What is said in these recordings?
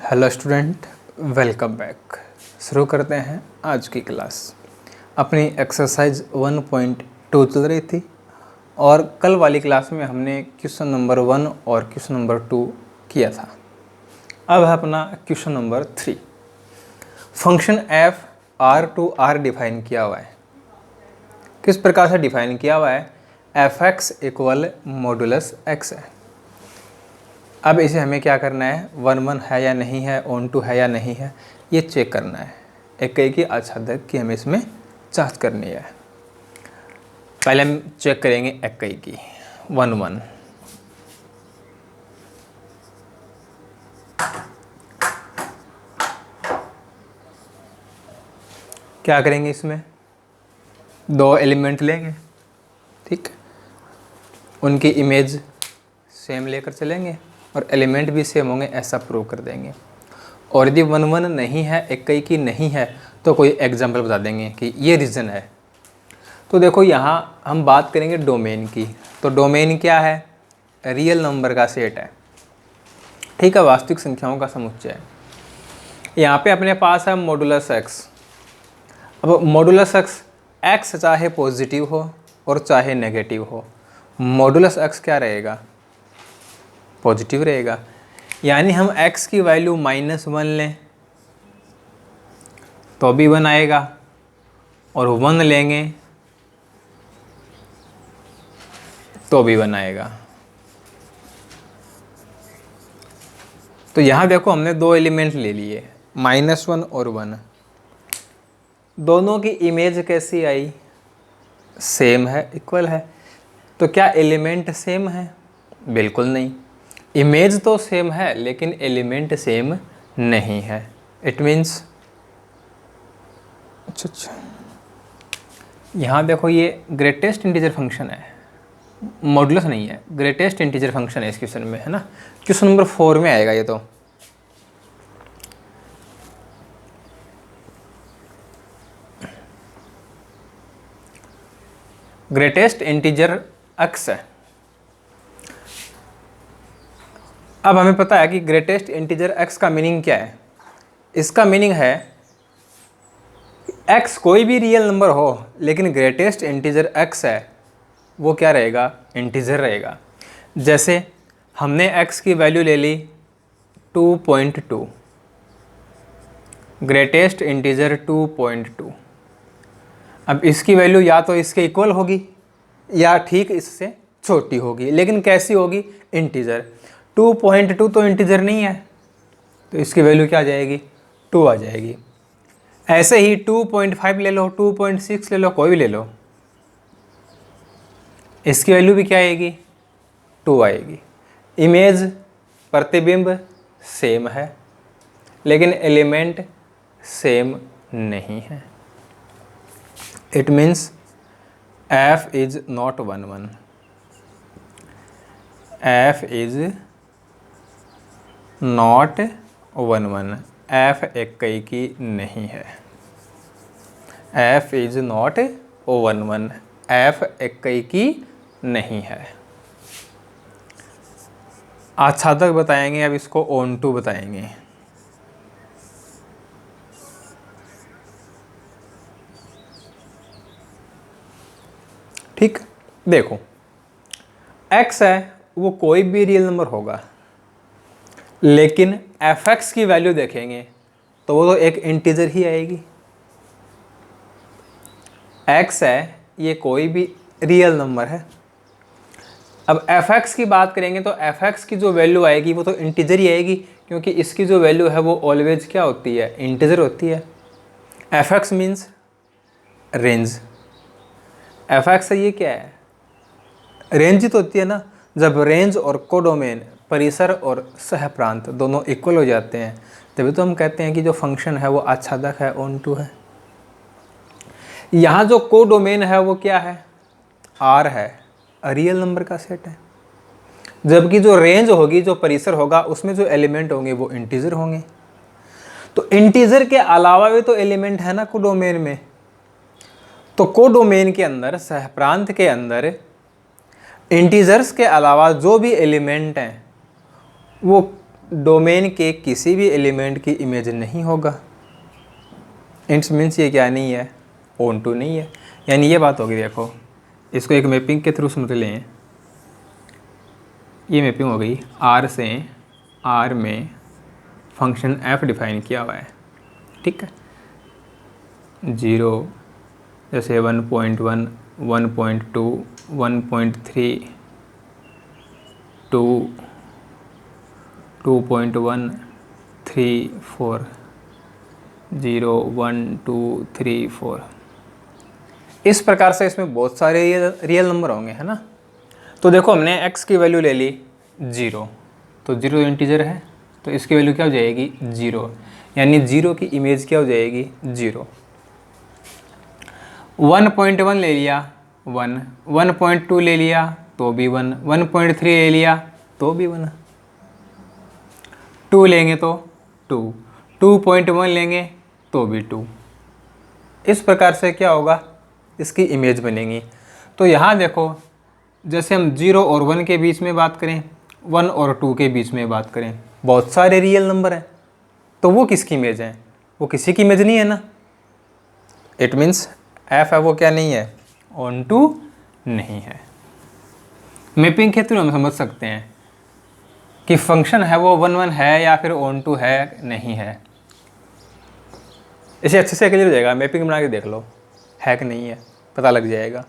Hello student, welcome back. शुरू करते हैं आज की क्लास। अपनी एक्सरसाइज 1.2 चल रही थी और कल वाली क्लास में हमने क्वेश्चन नंबर 1 और क्वेश्चन नंबर 2 किया था। अब है अपना question number 3। Function F R to R define किया हुआ है। किस प्रकार से डिफाइन किया हुआ है? F x equal modulus x है। अब इसे हमें क्या करना है? 1 है या नहीं है, ऑन टू है या नहीं है, ये चेक करना है। एक की आच्छादक की हमें इसमें जांच करनी है। पहले हम चेक करेंगे एक की 1 क्या करेंगे? इसमें दो एलिमेंट लेंगे, ठीक, उनकी इमेज सेम लेकर चलेंगे और एलिमेंट भी सेम होंगे, ऐसा प्रूव कर देंगे। और यदि 1 नहीं है, एक की नहीं है, तो कोई एग्जाम्पल बता देंगे कि ये रीज़न है। तो देखो यहाँ हम बात करेंगे डोमेन की। तो डोमेन क्या है? रियल नंबर का सेट है, ठीक है, वास्तविक संख्याओं का समुच्चय है। यहाँ पे अपने पास है मॉडुलस एक्स। अब मॉडुलस एक्स चाहे पॉजिटिव हो और चाहे नेगेटिव हो, मॉडुलस एक्स क्या रहेगा? पॉजिटिव रहेगा। यानी हम x की वैल्यू -1 लें तो भी 1 आएगा, और 1 लेंगे तो भी 1 आएगा। तो यहाँ देखो हमने दो एलिमेंट ले लिए, -1 और 1। दोनों की इमेज कैसी आई? सेम है, इक्वल है। तो क्या एलिमेंट सेम है? बिल्कुल नहीं। इमेज तो सेम है लेकिन एलिमेंट सेम नहीं है। इट मीन्स अच्छा, यहाँ देखो ये ग्रेटेस्ट इंटीजर फंक्शन है, मॉडुलस नहीं है, ग्रेटेस्ट इंटीजर फंक्शन है इस क्वेश्चन में, है ना। क्वेश्चन नंबर 4 में आएगा ये। तो ग्रेटेस्ट इंटीजर एक्स है। अब हमें पता है कि ग्रेटेस्ट इंटीजर एक्स का मीनिंग क्या है। इसका मीनिंग है एक्स कोई भी रियल नंबर हो, लेकिन ग्रेटेस्ट इंटीजर एक्स है, वो क्या रहेगा? इंटीजर रहेगा। जैसे हमने x की वैल्यू ले ली 2.2, ग्रेटेस्ट इंटीजर 2.2। अब इसकी वैल्यू या तो इसके इक्वल होगी या ठीक इससे छोटी होगी, लेकिन कैसी होगी? इंटीजर। 2.2 तो इंटीजर नहीं है, तो इसकी वैल्यू क्या आ जाएगी? 2 आ जाएगी। ऐसे ही 2.5 ले लो, 2.6 ले लो, कोई भी ले लो, इसकी वैल्यू भी क्या आएगी? 2 आएगी। इमेज, प्रतिबिंब सेम है लेकिन एलिमेंट सेम नहीं है। It means f is not 1 f is not 1 f इक्कई की नहीं है। f इज नॉट 1 f इक्कई की नहीं है। आच्छादक बताएंगे, अब इसको ऑन टू बताएंगे। ठीक, देखो x है वो कोई भी रियल नंबर होगा, लेकिन fx की वैल्यू देखेंगे तो वो तो एक इंटीजर ही आएगी। x है ये कोई भी रियल नंबर है। अब fx की बात करेंगे तो fx की जो वैल्यू आएगी वो तो इंटीजर ही आएगी, क्योंकि इसकी जो वैल्यू है वो ऑलवेज क्या होती है? इंटीजर होती है। fx means range. fx ये क्या है? रेंज ही तो होती है ना। जब रेंज और कोडोमेन, परिसर और सहप्रांत दोनों इक्वल हो जाते हैं, तभी तो हम कहते हैं कि जो फंक्शन है वो आच्छादक है, ऑन टू है। यहाँ जो कोडोमेन है वो क्या है? R है, रियल नंबर का सेट है। जबकि जो रेंज होगी, जो परिसर होगा, उसमें जो एलिमेंट होंगे वो इंटीजर होंगे। तो इंटीजर के अलावा भी तो एलिमेंट है ना कोडोमेन में। तो कोडोमेन के अंदर, सहप्रांत के अंदर, इंटीजर्स के अलावा जो भी एलिमेंट हैं वो डोमेन के किसी भी एलिमेंट की इमेज नहीं होगा। इट्स मीन्स ये क्या नहीं है, ऑन टू नहीं है। यानी ये बात होगी, देखो इसको एक मैपिंग के थ्रू समझ लें। ये मैपिंग हो गई आर से आर में फंक्शन एफ डिफाइन किया हुआ है, ठीक है। 0 जैसे 1.1 1.2 1.3 2 2.1 3 4 0 1 2 3 4। इस प्रकार से इसमें बहुत सारे रियल नंबर होंगे, है ना। तो देखो हमने x की वैल्यू ले ली 0, तो 0 इंटीजर है तो इसकी वैल्यू क्या हो जाएगी 0, यानी 0 की इमेज क्या हो जाएगी 0। 1.1 ले लिया 1, 1.2 ले लिया तो भी 1, 1.3 ले लिया तो भी 1, 2 लेंगे तो 2, 2.1 लेंगे तो भी 2। इस प्रकार से क्या होगा, इसकी इमेज बनेगी। तो यहाँ देखो जैसे हम 0 और 1 के बीच में बात करें, 1 और 2 के बीच में बात करें, बहुत सारे रियल नंबर हैं, तो वो किसकी इमेज है, वो किसी की इमेज नहीं है ना। इट मीन्स एफ है वो क्या नहीं है, ऑन टू नहीं है। मैपिंग के थ्रू हम समझ सकते हैं कि फंक्शन है वो 1 1 है या फिर ऑन टू है नहीं है। इसे अच्छे से क्लियर हो जाएगा, मैपिंग बना के देख लो है कि नहीं है, पता लग जाएगा।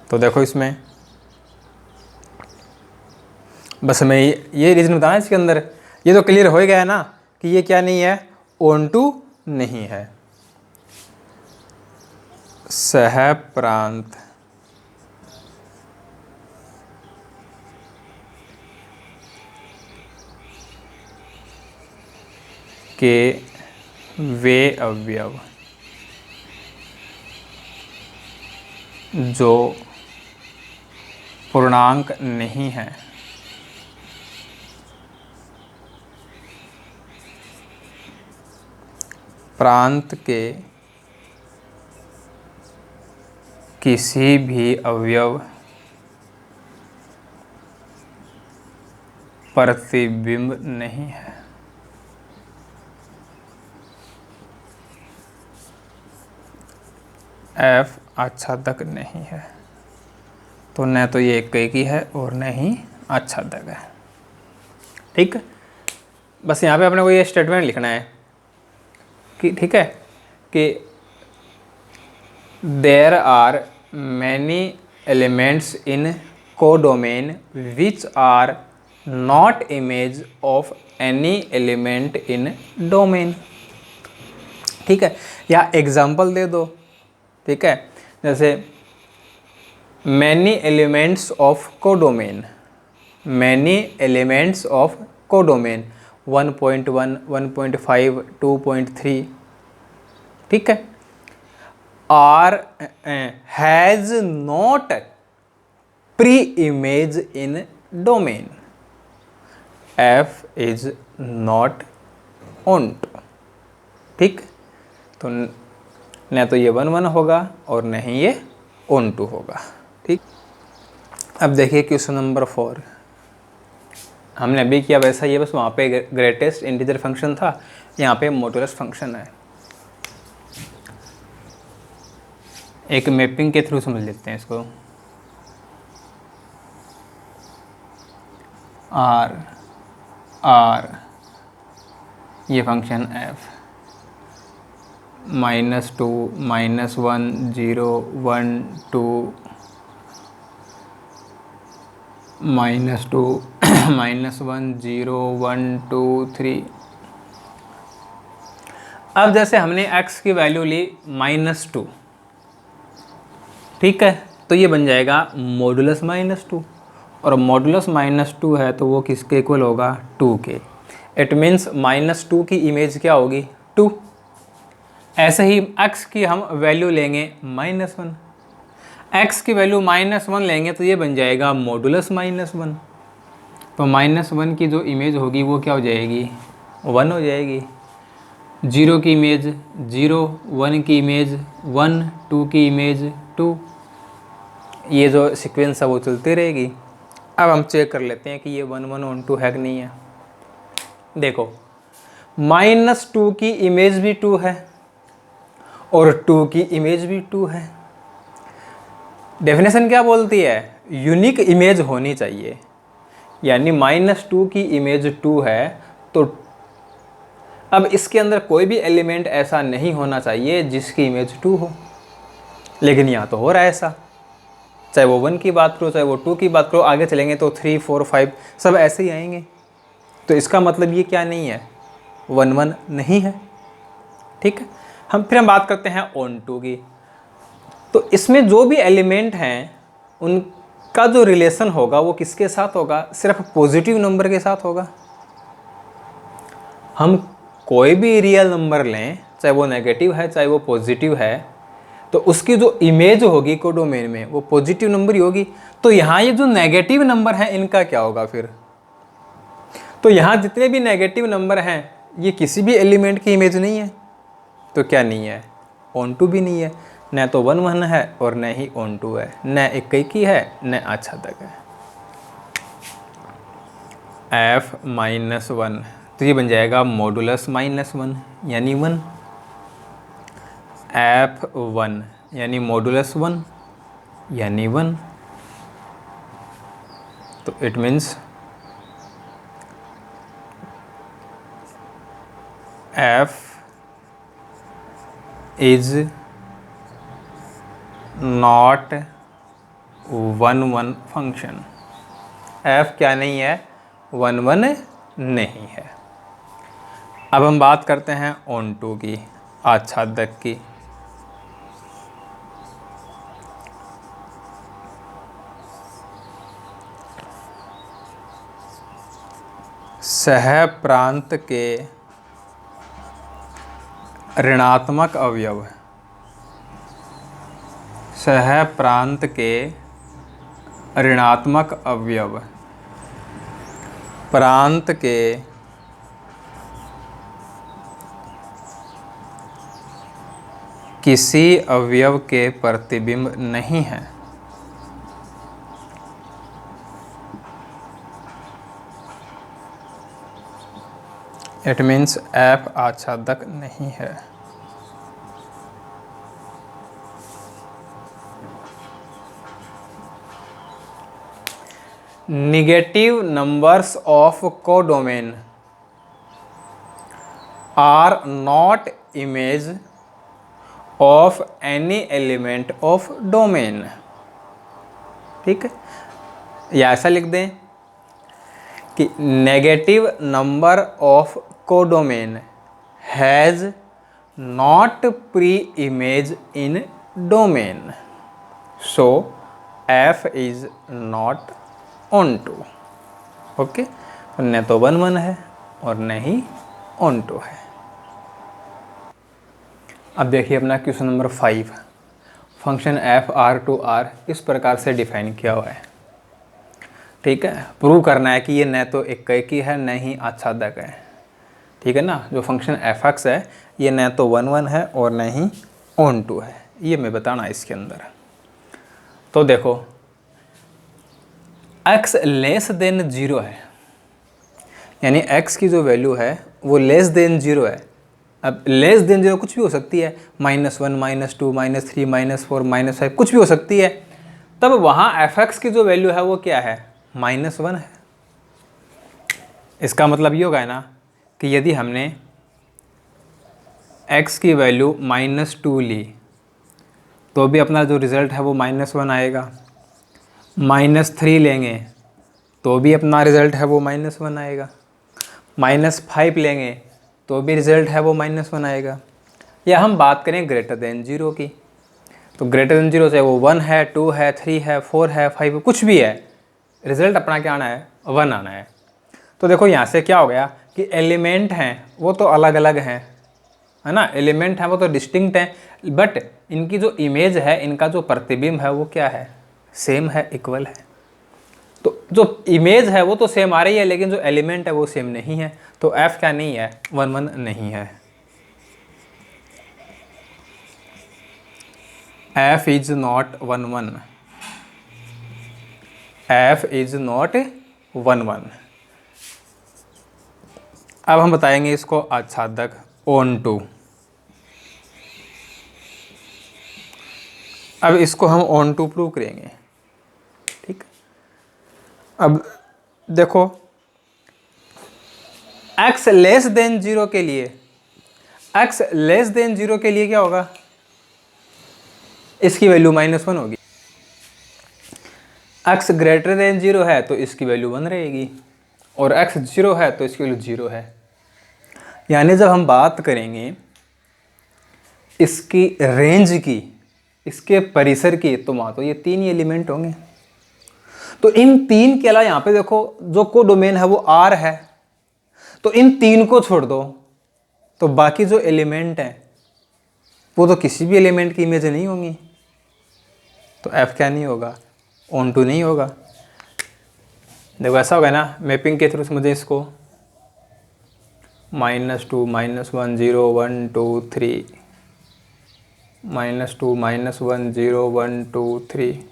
तो देखो इसमें बस हमें ये रीज़न बताना है इसके अंदर, ये तो क्लियर हो गया है ना कि ये क्या नहीं है, ऑन टू नहीं है। सह प्रांत के वे अवयव जो पूर्णांक नहीं है प्रांत के किसी भी अवयव प्रतिबिंब नहीं है। एफ आच्छादक नहीं है, तो न तो ये एक ही है और न ही आच्छादक है, ठीक है। बस यहाँ पे अपने को ये स्टेटमेंट लिखना है कि ठीक है कि there are many elements in codomain which are not image of any element in domain, ठीक है। या एग्जाम्पल दे दो, ठीक है, जैसे many elements of codomain, many elements of codomain 1.1 1.5 2.3, ठीक है। R has not pre image in domain, F is not onto, ठीक। तो न तो ये 1 1 होगा और न ही ये ऑन टू होगा, ठीक। अब देखिए क्वेश्चन नंबर 4, हमने अभी किया वैसा ही है, बस वहाँ पे ग्रेटेस्ट इंटीजर फंक्शन था, यहाँ पे मॉडुलस फंक्शन है। एक मैपिंग के थ्रू समझ लेते हैं इसको। आर आर ये फंक्शन एफ -2 -1 0 1 2 -2 -1 0 1 2 3। अब जैसे हमने x की वैल्यू ली -2, ठीक है, तो ये बन जाएगा मॉडुलस -2, और मॉडुलस -2 है तो वो किसके इक्वल होगा 2 के। इट मीन्स -2 की इमेज क्या होगी 2। ऐसे ही x की हम वैल्यू लेंगे -1, x की वैल्यू -1 लेंगे तो ये बन जाएगा मॉडुलस -1, तो -1 की जो इमेज होगी वो क्या हो जाएगी 1 हो जाएगी। 0 की इमेज 0, 1 की इमेज 1, 2 की इमेज 2, ये जो सीक्वेंस है वो चलती रहेगी। अब हम चेक कर लेते हैं कि ये 1 1 1 2 है कि नहीं है। देखो -2 की इमेज भी 2 है और 2 की इमेज भी 2 है। डेफिनेशन क्या बोलती है? यूनिक इमेज होनी चाहिए, यानी -2 की इमेज 2 है, तो अब इसके अंदर कोई भी एलिमेंट ऐसा नहीं होना चाहिए जिसकी इमेज 2 हो। लेकिन यहाँ तो हो रहा है ऐसा, चाहे वो 1 की बात करो चाहे वो 2 की बात करो, आगे चलेंगे तो 3, 4, 5 सब ऐसे ही आएंगे। तो इसका मतलब ये क्या नहीं है? 1 1 नहीं है। ठीक है, हम बात करते हैं ऑन टू की। तो इसमें जो भी एलिमेंट हैं उनका जो रिलेशन होगा वो किसके साथ होगा? सिर्फ पॉजिटिव नंबर के साथ होगा। हम कोई भी रियल नंबर लें, चाहे वो नेगेटिव है चाहे वो पॉजिटिव है, तो उसकी जो इमेज होगी कोडोमेन में वो पॉजिटिव नंबर ही होगी। तो यहाँ ये जो नेगेटिव नंबर हैं इनका क्या होगा फिर? तो यहाँ जितने भी नेगेटिव नंबर हैं ये किसी भी एलिमेंट की इमेज नहीं है। तो क्या नहीं है? ऑन टू भी नहीं है। न तो 1 1 है और न ही ऑन टू है, न इक्कीकी है न आच्छादक है। f-1, तो ये बन जाएगा मॉडुलस -1 यानी 1। f1 यानी मॉडुलस 1 यानी 1। तो it means f is not 1 1 function. f क्या नहीं है? 1 1 नहीं है। अब हम बात करते हैं ऑन टू की, आच्छादक की। सह प्रांत के ऋणात्मक अवयव, सह प्रांत के ऋणात्मक अवयव प्रांत के किसी अवयव के प्रतिबिंब नहीं है। इट मीन्स f आच्छादक नहीं है। Negative numbers of codomain are not image of any element of domain. ठीक है, या ऐसा लिख दें कि negative number of codomain has not pre image in domain, so f is not onto. Okay, न तो 1 1 है और न ही ऑन टू है। अब देखिए अपना क्वेश्चन नंबर 5, फंक्शन f(r)(r) इस प्रकार से डिफाइन किया हुआ है। ठीक है, प्रूव करना है कि ये न तो इक्कीकी है न ही आच्छादक है। ठीक है ना, जो फंक्शन f(x) है ये न तो 1 1 है और न ही ऑन टू है, ये मैं बताना इसके अंदर। तो देखो x लेस देन 0 है, यानी x की जो वैल्यू है वो लेस देन 0 है। अब लेस देन 0 कुछ भी हो सकती है, -1, -2, -3, -4, -5 कुछ भी हो सकती है। तब वहाँ f(x) की जो वैल्यू है वो क्या है? -1 है। इसका मतलब ये होगा ना कि यदि हमने x की वैल्यू -2 ली तो भी अपना जो रिज़ल्ट है वो -1 आएगा। -3 लेंगे तो भी अपना रिज़ल्ट है वो -1 आएगा। -5 लेंगे तो भी रिज़ल्ट है वो -1 आएगा। या हम बात करें ग्रेटर देन 0 की, तो ग्रेटर देन 0 से वो 1 है, 2 है, 3 है, 4 है, 5 कुछ भी है, रिज़ल्ट अपना क्या आना है? 1 आना है। तो देखो यहाँ से क्या हो गया कि एलिमेंट हैं वो तो अलग अलग हैं, है ना, एलिमेंट हैं वो तो डिस्टिंक्ट हैं, बट इनकी जो इमेज है, इनका जो प्रतिबिंब है वो क्या है? सेम है, इक्वल है। तो जो इमेज है वो तो सेम आ रही है, लेकिन जो एलिमेंट है वो सेम नहीं है। तो f क्या नहीं है? 1 1 नहीं है। f is not 1 1, f is not 1 1। अब हम बताएंगे इसको आच्छादक ऑन टू। अब इसको हम ऑन टू प्रूव करेंगे। ठीक, अब देखो x लेस देन 0 के लिए, x लेस देन 0 के लिए क्या होगा, इसकी वैल्यू -1 होगी। x ग्रेटर देन 0 है तो इसकी वैल्यू 1 रहेगी, और x 0 है तो इसकी वैल्यू 0 है। यानी जब हम बात करेंगे इसकी रेंज की, इसके परिसर की, तो वहाँ तो ये 3 ही एलिमेंट होंगे। तो इन 3 के अलावा यहाँ पे देखो जो कोडोमेन है वो R है, तो इन 3 को छोड़ दो तो बाकी जो एलिमेंट हैं वो तो किसी भी एलिमेंट की इमेज नहीं होंगी। तो F क्या नहीं होगा, ऑन टू नहीं होगा। देखो ऐसा होगा ना, मैपिंग के थ्रू समझे इसको, -2 -1 0 1 2 3, -2 -1 0 1 2 3।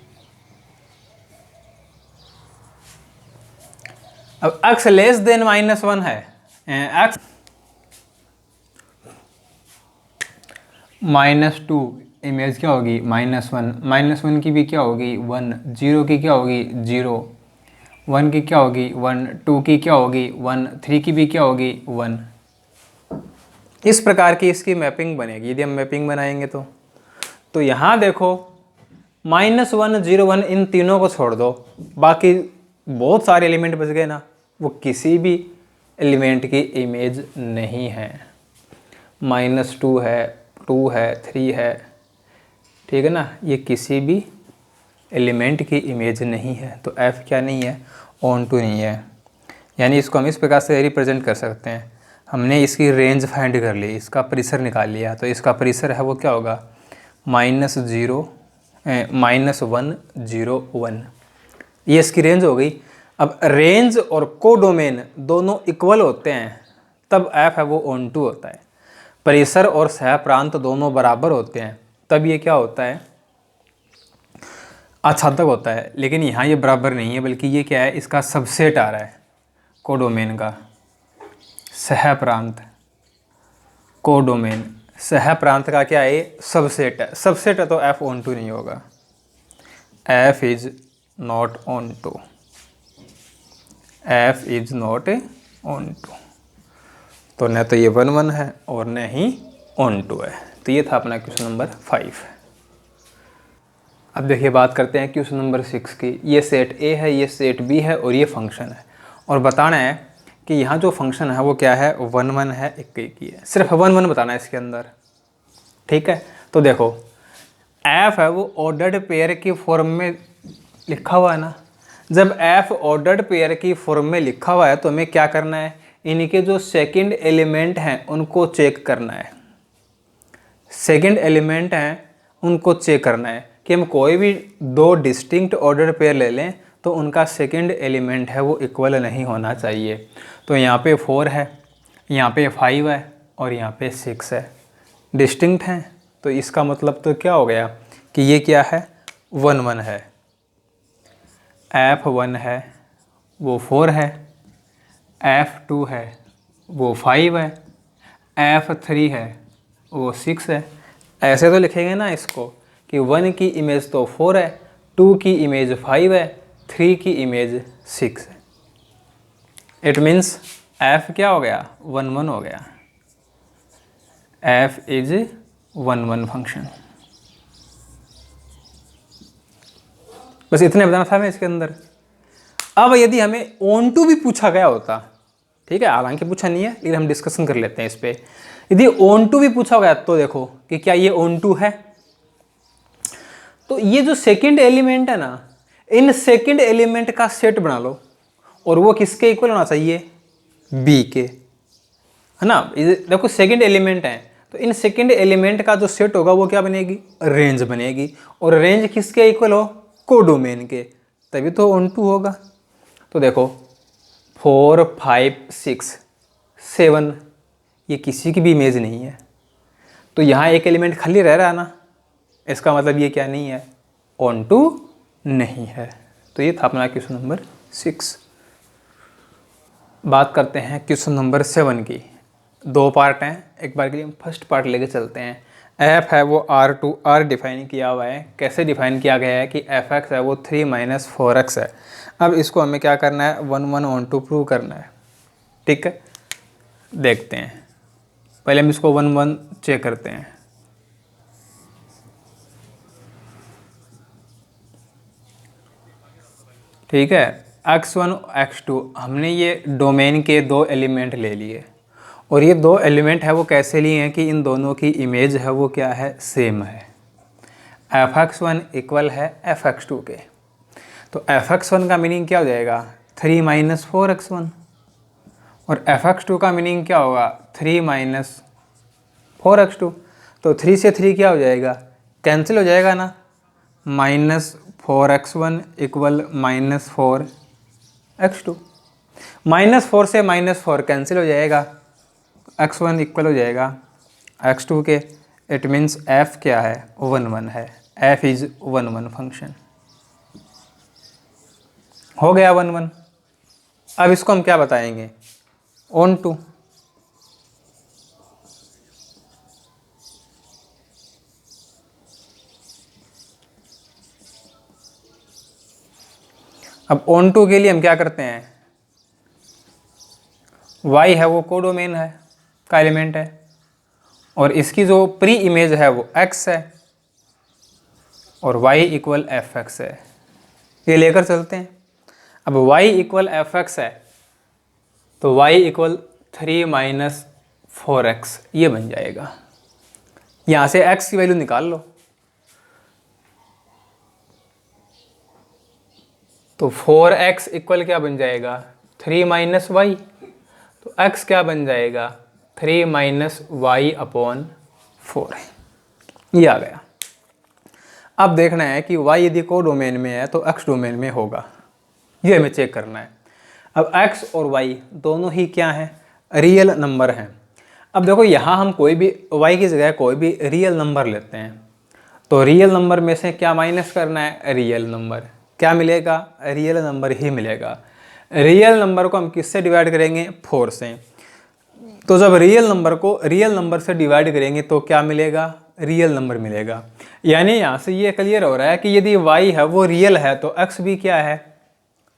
अब x लेस देन -1 है, x -2 इमेज क्या होगी, -1, -1 की भी क्या होगी 1, 0 की क्या होगी 0, 1 की क्या होगी 1, 2 की क्या होगी 1, 3 की भी क्या होगी 1। इस प्रकार की इसकी मैपिंग बनेगी यदि हम मैपिंग बनाएंगे तो यहाँ देखो -1 0 1 इन तीनों को छोड़ दो, बाकी बहुत सारे एलिमेंट बच गए ना, वो किसी भी एलिमेंट की इमेज नहीं है। -2 है, 2 है, 3 है, ठीक है ना, ये किसी भी एलिमेंट की इमेज नहीं है। तो F क्या नहीं है, ऑन टू नहीं है। यानी इसको हम इस प्रकार से रिप्रेजेंट कर सकते हैं, हमने इसकी रेंज फाइंड कर ली, इसका परिसर निकाल लिया, तो इसका परिसर है वो क्या होगा, -1 0 1, ये इसकी रेंज हो गई। अब रेंज और कोडोमेन दोनों इक्वल होते हैं तब F है वो ऑन टू होता है। परिसर और सह प्रांत दोनों बराबर होते हैं तब ये क्या होता है, आच्छादक होता है। लेकिन यहाँ ये बराबर नहीं है, बल्कि ये क्या है, इसका सबसेट आ रहा है कोडोमेन का। सह प्रांत, कोडोमेन, सह प्रांत का क्या है, सबसेट है। सबसेट है तो F ऑन टू नहीं होगा, F is not onto, F is not onto. तो न तो ये 1 1 है और न ही ऑन टू है। तो ये था अपना क्वेश्चन नंबर 5। अब देखिए बात करते हैं क्वेश्चन नंबर 6 की। ये सेट A है, ये सेट B है और ये फंक्शन है, और बताना है कि यहाँ जो फंक्शन है वो क्या है, 1 1 है, 1 1 ही है। सिर्फ 1 1 बताना है इसके अंदर, ठीक है। तो देखो F है वो ऑर्डर्ड पेयर की फॉर्म में लिखा हुआ है ना। जब F ऑर्डर्ड पेयर की फॉर्म में लिखा हुआ है तो हमें क्या करना है, इनके जो सेकंड एलिमेंट हैं उनको चेक करना है। सेकंड एलिमेंट हैं उनको चेक करना है कि हम कोई भी 2 डिस्टिंक्ट ऑर्डर पेयर ले लें तो उनका सेकंड एलिमेंट है वो इक्वल नहीं होना चाहिए। तो यहाँ पे 4 है, यहाँ पे 5 है और यहाँ पे 6 है, डिस्टिंक्ट हैं। तो इसका मतलब तो क्या हो गया कि ये क्या है, 1 1 है। F1 है वो 4 है, F2 है वो 5 है, F3 है वो 6 है। ऐसे तो लिखेंगे ना इसको कि 1 की इमेज तो 4 है, 2 की इमेज 5 है, 3 की इमेज 6 है। इट मीन्स F क्या हो गया, 1 1 हो गया। F is 1 1 function. बस इतने बताना था मैं इसके अंदर। अब यदि हमें ऑन टू भी पूछा गया होता, ठीक है, हालांकि पूछा नहीं है लेकिन हम डिस्कशन कर लेते हैं इस पे। यदि ऑन टू भी पूछा गया तो देखो कि क्या ये ऑन टू है, तो ये जो सेकंड एलिमेंट है ना, इन सेकंड एलिमेंट का सेट बना लो और वो किसके इक्वल होना चाहिए, बी के, है ना। देखो सेकंड एलिमेंट है तो इन सेकंड एलिमेंट का जो सेट होगा वो क्या बनेगी, रेंज बनेगी, और रेंज किसके इक्वल हो, कोडोमेन के, तभी तो ऑन टू होगा। तो देखो 4 5 6 7 ये किसी की भी इमेज नहीं है, तो यहाँ एक एलिमेंट खाली रह रहा है ना, इसका मतलब ये क्या नहीं है, ऑन टू नहीं है। तो ये था अपना क्वेश्चन नंबर 6। बात करते हैं क्वेश्चन नंबर 7 की। 2 पार्ट हैं, एक बार के लिए हम फर्स्ट पार्ट लेके चलते हैं। एफ है वो R डिफाइन किया हुआ है। कैसे डिफाइन किया गया है कि एफ एक्स है वो 3 माइनस 4x है। अब इसको हमें क्या करना है, 1 1 ऑन टू प्रूव करना है। ठीक है, देखते हैं। पहले हम इसको 1 1 चेक करते हैं। ठीक है, x1 x2 हमने ये डोमेन के 2 एलिमेंट ले लिए, और ये 2 एलिमेंट है वो कैसे लिए हैं कि इन दोनों की इमेज है वो क्या है, सेम है। f(x1) इक्वल है f(x2) के। तो f(x1) का मीनिंग क्या हो जाएगा, 3 माइनस 4x1, और f(x2) का मीनिंग क्या होगा, 3 माइनस 4x2। तो 3 से 3 क्या हो जाएगा, कैंसिल हो जाएगा ना, minus 4x1 equal minus 4x2। Minus 4 से माइनस 4 कैंसिल हो जाएगा, x1 इक्वल हो जाएगा x2 के। इट मीन्स f क्या है, 1 1 है। f is 1 1 function. हो गया 1 1। अब इसको हम क्या बताएंगे, ऑन टू। अब ऑन टू के लिए हम क्या करते हैं, y है वो कोडोमेन है का एलिमेंट है, और इसकी जो प्री इमेज है वो x है, और y इक्वल एफ एक्स है। ये लेकर चलते हैं। अब y इक्वल एफ एक्स है तो y इक्वल 3 माइनस 4x ये बन जाएगा। यहाँ से x की वैल्यू निकाल लो। तो 4x इक्वल क्या बन जाएगा, 3 माइनस वाई। तो x क्या बन जाएगा, 3 माइनस वाई अपॉन 4 है। ये आ गया। अब देखना है कि y यदि को डोमेन में है तो x डोमेन में होगा, ये हमें चेक करना है। अब x और y दोनों ही क्या हैं, रियल नंबर हैं। अब देखो यहाँ हम कोई भी y की जगह कोई भी रियल नंबर लेते हैं, तो रियल नंबर में से क्या माइनस करना है, रियल नंबर। क्या मिलेगा, रियल नंबर ही मिलेगा। रियल नंबर को हम किससे डिवाइड करेंगे, 4 से। तो जब रियल नंबर को रियल नंबर से डिवाइड करेंगे तो क्या मिलेगा, रियल नंबर मिलेगा। यानी यहाँ से ये क्लियर हो रहा है कि यदि y है वो रियल है तो x भी क्या है,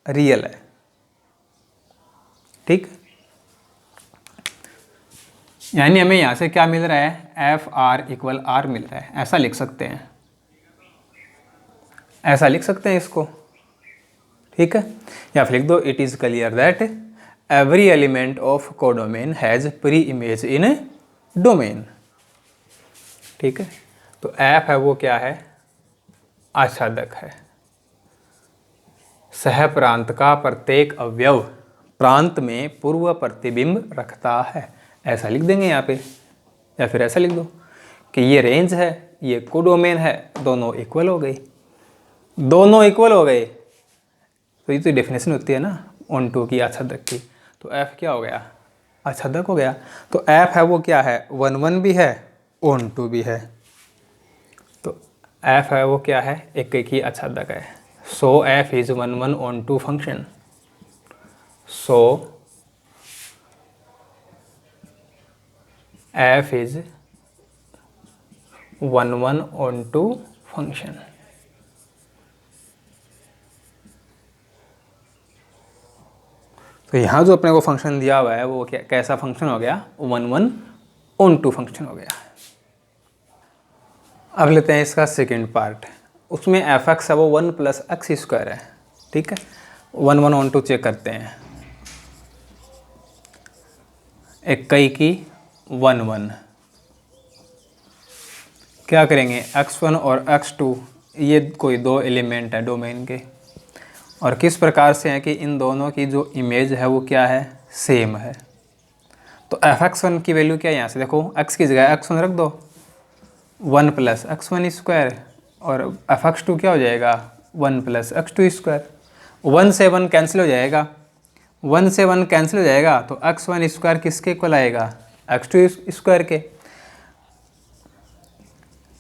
रियल है। ठीक, यानी हमें यहाँ से क्या मिल रहा है, एफ आर इक्वल आर मिल रहा है। ऐसा लिख सकते हैं, ऐसा लिख सकते हैं इसको। ठीक है, या फिर लिख दो, it is clear that every element of codomain has pre image in domain. ठीक है, तो एफ है वो क्या है, आच्छादक है। सह प्रांत का प्रत्येक अवयव प्रांत में पूर्व प्रतिबिंब रखता है। ऐसा लिख देंगे यहाँ पे, या फिर ऐसा लिख दो कि ये रेंज है, ये कोडोमेन है, दोनों इक्वल हो गई। दोनों इक्वल हो गए तो ये तो डेफिनेशन होती है ना ऑन टू की, आच्छादक की। तो एफ क्या हो गया, आच्छादक हो गया। तो एफ है वो क्या है, 1 1 भी है, ऑन टू भी है। तो एफ है वो क्या है, एक ही आच्छादक है। So F is 1 1 onto function. So F is 1 1 onto function. तो यहाँ जो अपने को फंक्शन दिया हुआ है वो क्या, कैसा फंक्शन हो गया, 1 1 ऑन टू फंक्शन हो गया। अब लेते हैं इसका सेकेंड पार्ट। उसमें एफ एक्स है वो 1 प्लस एक्स स्क्वायर है। ठीक है, 1 1 ऑन टू चेक करते हैं। इक्कीस की 1 1 क्या करेंगे, x1 और x2 ये कोई 2 एलिमेंट है डोमेन के, और किस प्रकार से है कि इन दोनों की जो इमेज है वो क्या है, सेम है। तो f(x1) की वैल्यू क्या है, यहाँ से देखो x की जगह x1 रख दो, 1 प्लस x1 स्क्वायर, और f(x2) क्या हो जाएगा, 1 प्लस x2 स्क्वायर। 1 से 1 कैंसिल हो जाएगा, 1 से 1 कैंसिल हो जाएगा, तो x1 स्क्वायर किसके इक्वल आएगा, x2 स्क्वायर के।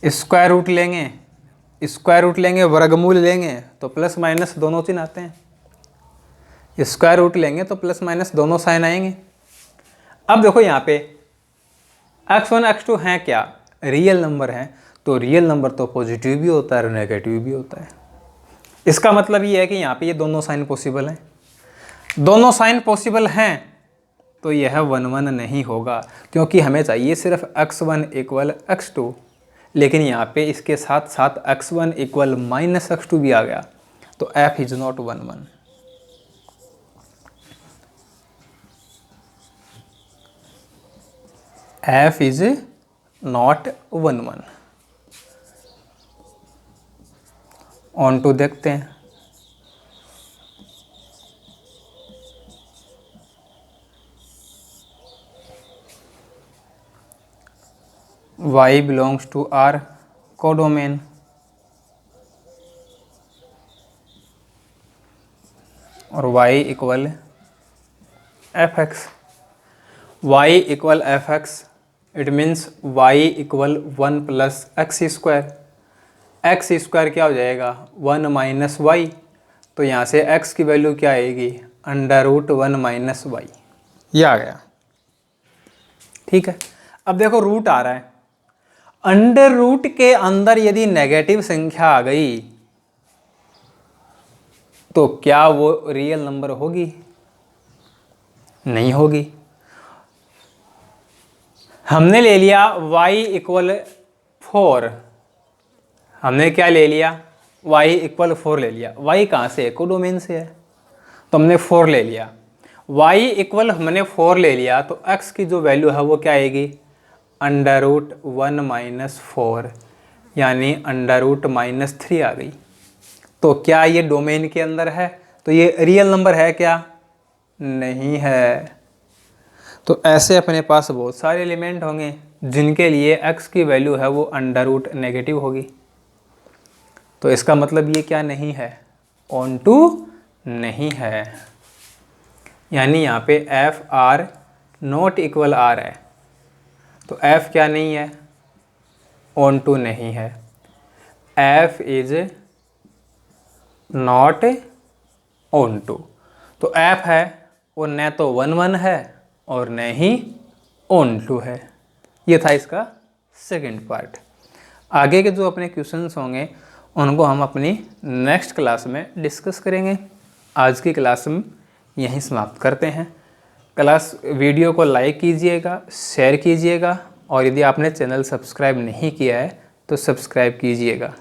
स्क्वायर रूट लेंगे, स्क्वायर रूट लेंगे, वर्गमूल लेंगे तो प्लस माइनस दोनों चिन्ह आते हैं। स्क्वायर रूट लेंगे तो प्लस माइनस दोनों साइन आएंगे। अब देखो यहाँ पे x1 x2 हैं क्या, रियल नंबर हैं, तो रियल नंबर तो पॉजिटिव भी होता है और नेगेटिव भी होता है। इसका मतलब ये है कि यहाँ पे ये दोनों साइन पॉसिबल हैं। दोनों साइन पॉसिबल हैं तो यह 1 1 नहीं होगा, क्योंकि हमें चाहिए सिर्फ x1 इक्वल x2, लेकिन यहाँ पे इसके साथ साथ x1 इक्वल माइनस x2 भी आ गया, तो f is not 1 1। f is not 1 1। Onto देखते हैं। y belongs to R codomain, और y equal fx। y equal fx, it means y equal 1 plus X square. X square क्या हो जाएगा, 1 minus Y, तो यहाँ से x की वैल्यू क्या आएगी, अंडर रूट 1 माइनस वाई, ये आ गया। ठीक है, अब देखो रूट आ रहा है, अंडर रूट के अंदर यदि नेगेटिव संख्या आ गई तो क्या वो रियल नंबर होगी, नहीं होगी। हमने ले लिया y इक्वल 4, हमने क्या ले लिया, y इक्वल 4 ले लिया। y कहाँ से है, कोडोमेन से है, तो हमने 4 ले लिया। y इक्वल हमने 4 ले लिया तो x की जो वैल्यू है वो क्या आएगी, अंडर रूट 1 माइनस 4, यानी अंडर रूट माइनस 3 आ गई। तो क्या ये डोमेन के अंदर है, तो ये रियल नंबर है क्या, नहीं है। तो ऐसे अपने पास बहुत सारे एलिमेंट होंगे जिनके लिए x की वैल्यू है वो अंडर रूट नेगेटिव होगी। तो इसका मतलब ये क्या नहीं है, ऑन टू नहीं है, यानी यहाँ पे F R not equal R है, तो f क्या नहीं है, ऑन टू नहीं है। f is not onto, तो f है वो न तो 1 1 है और न ही ऑन टू है। ये था इसका सेकंड पार्ट। आगे के जो अपने क्वेश्चंस होंगे उनको हम अपनी नेक्स्ट क्लास में डिस्कस करेंगे। आज की क्लास में यहीं समाप्त करते हैं। वीडियो को लाइक कीजिएगा, शेयर कीजिएगा, और यदि आपने चैनल सब्सक्राइब नहीं किया है तो सब्सक्राइब कीजिएगा।